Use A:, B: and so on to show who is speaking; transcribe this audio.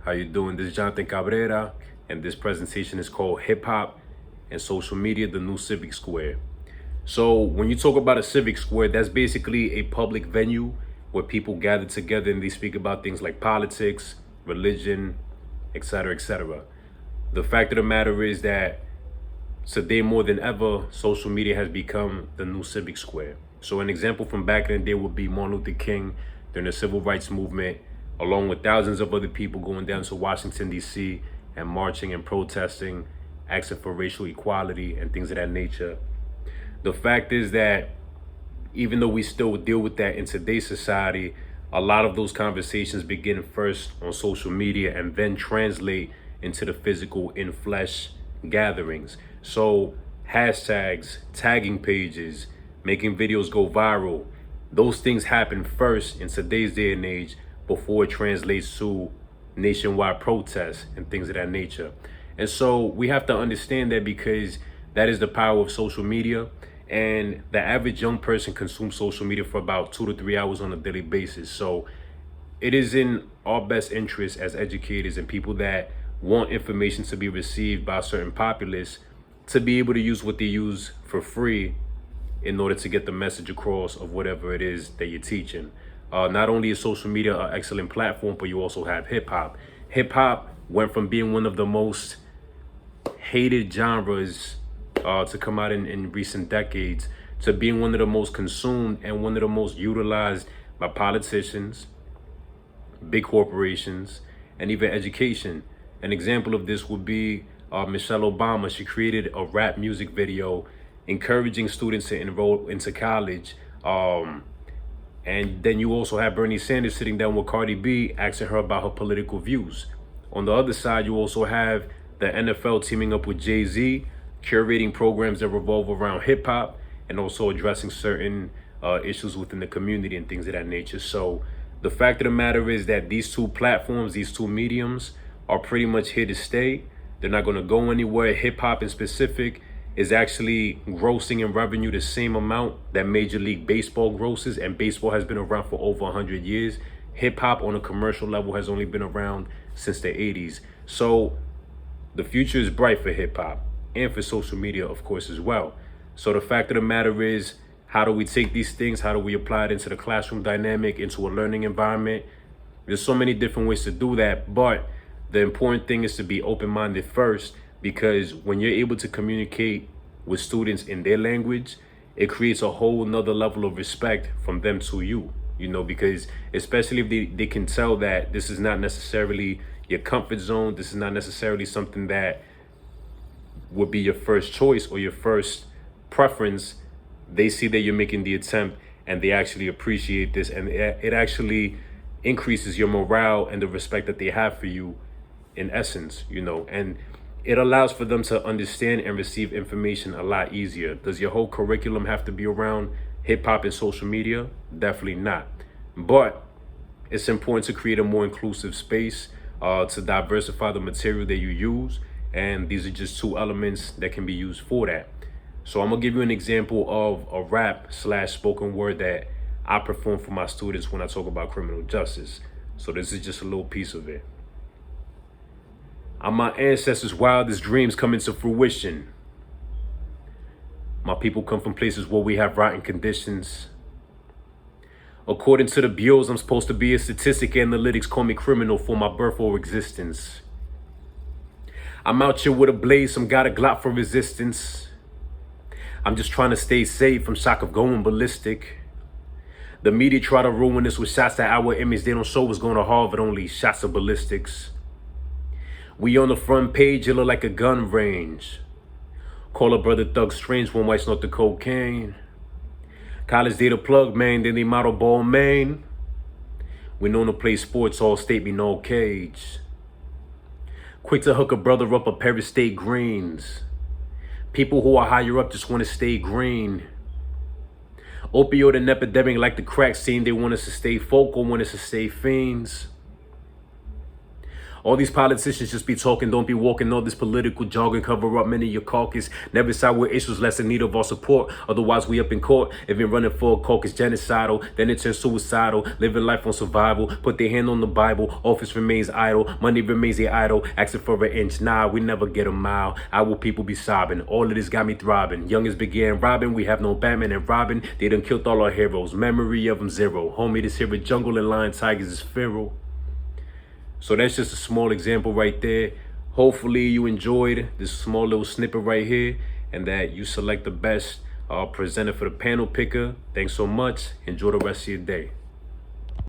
A: How you doing? This is Jonathan Cabrera, and this presentation is called Hip Hop and Social Media, the New Civic Square. So when you talk about a civic square, that's basically a public venue where people gather together and they speak about things like politics, religion, etc., etc. The fact of the matter is that today more than ever, social media has become the new civic square. So an example from back in the day would be Martin Luther King during the civil rights movement, along with thousands of other people going down to Washington, D.C. and marching and protesting, asking for racial equality and things of that nature. The fact is that even though we still deal with that in today's society, a lot of those conversations begin first on social media and then translate into the physical in flesh gatherings. So hashtags, tagging pages, making videos go viral, those things happen first in today's day and age before it translates to nationwide protests and things of that nature. And so we have to understand that, because that is the power of social media. And the average young person consumes social media for about 2 to 3 hours on a daily basis. So it is in our best interest as educators and people that want information to be received by a certain populace to be able to use what they use for free in order to get the message across of whatever it is that you're teaching. Not only is social media an excellent platform, but you also have hip hop. Hip hop went from being one of the most hated genres to come out in recent decades to being one of the most consumed and one of the most utilized by politicians, big corporations, and even education. An example of this would be Michelle Obama. She created a rap music video encouraging students to enroll into college. And then you also have Bernie Sanders sitting down with Cardi B asking her about her political views. On the other side, you also have the NFL teaming up with Jay-Z, curating programs that revolve around hip hop and also addressing certain issues within the community and things of that nature. So the fact of the matter is that these two platforms, these two mediums are pretty much here to stay. They're not going to go anywhere. Hip hop in specific is actually grossing in revenue the same amount that Major League Baseball grosses, and baseball has been around for over 100 years. Hip hop on a commercial level has only been around since the 80s. So the future is bright for hip hop and for social media, of course, as well. So the fact of the matter is, how do we take these things? How do we apply it into the classroom dynamic, into a learning environment? There's so many different ways to do that, but the important thing is to be open-minded first, because when you're able to communicate with students in their language, it creates a whole nother level of respect from them to you, because especially if they can tell that this is not necessarily your comfort zone, this is not necessarily something that would be your first choice or your first preference, they see that you're making the attempt and they actually appreciate this, and it actually increases your morale and the respect that they have for you in essence, and it allows for them to understand and receive information a lot easier. Does your whole curriculum have to be around hip hop and social media? Definitely not. But it's important to create a more inclusive space, to diversify the material that you use. And these are just two elements that can be used for that. So I'm gonna give you an example of a rap / spoken word that I perform for my students when I talk about criminal justice. So this is just a little piece of it. I'm my ancestors' wildest dreams coming to fruition. My people come from places where we have rotten conditions. According to the bureaus, I'm supposed to be a statistic. Analytics call me criminal for my birth or existence. I'm out here with a blaze, some got a Glock for resistance. I'm just trying to stay safe from shock of going ballistic. The media try to ruin us with shots at our image. They don't show us going to Harvard, only shots of ballistics. We on the front page, it look like a gun range. Call a brother Thug Strange when whites snort the cocaine. College data plug, man, then they model ball, man. We known to play sports, all state, be no cage. Quick to hook a brother up a pair of state greens. People who are higher up just want to stay green. Opioid and epidemic like the crack scene, they want us to stay focal, want us to stay fiends. All these politicians just be talking, don't be walking. All this political jargon cover up many of your caucus. Never side with issues less in need of our support. Otherwise, we up in court. If you're running for a caucus genocidal, then it turns suicidal. Living life on survival. Put their hand on the Bible. Office remains idle. Money remains the idol. Asking for an inch. Nah, we never get a mile. Our people be sobbing. All of this got me throbbing. Youngest began robbing. We have no Batman and Robin. They done killed all our heroes. Memory of them zero. Homie, this here a jungle and lion tigers is feral. So that's just a small example right there. Hopefully you enjoyed this small little snippet right here and that you select the best presenter for the panel picker. Thanks so much. Enjoy the rest of your day.